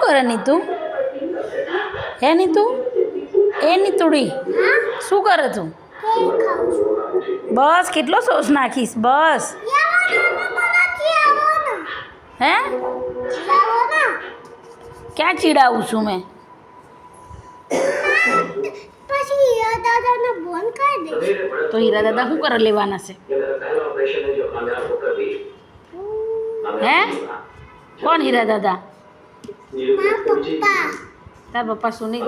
કરે નીતુ? હે નીતુ? એ નીતુડી શું કરે તું? બસ કેટલો સોસ નાખીશ બસ. હે ક્યાં ચીડાવું છું મેં? તો હીરા દાદા શું કરે લેવાના છે? હે કોણ હીરા દાદા? તાર પપ્પા શું નહીં?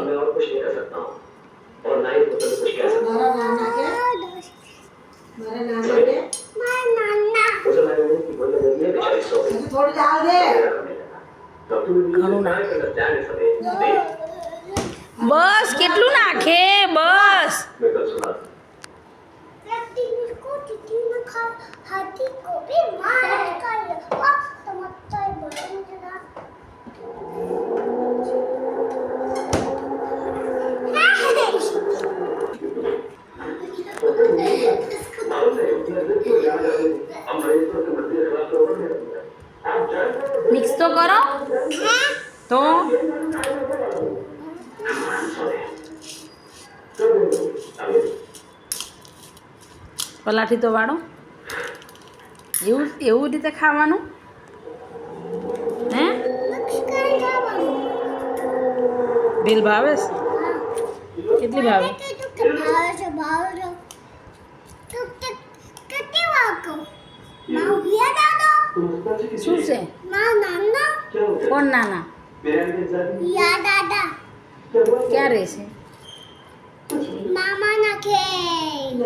બસ કેટલું નાખે બસ. મિક્સ તો કરો તો. પલાઠી તો વાળો. એવું રીતે ખાવાનું? હે ભેલ ભાવે? કેટલી ભાવે? શું છે? કોણ નાના? ક્યાં રહેશે? મામાના ખેલ.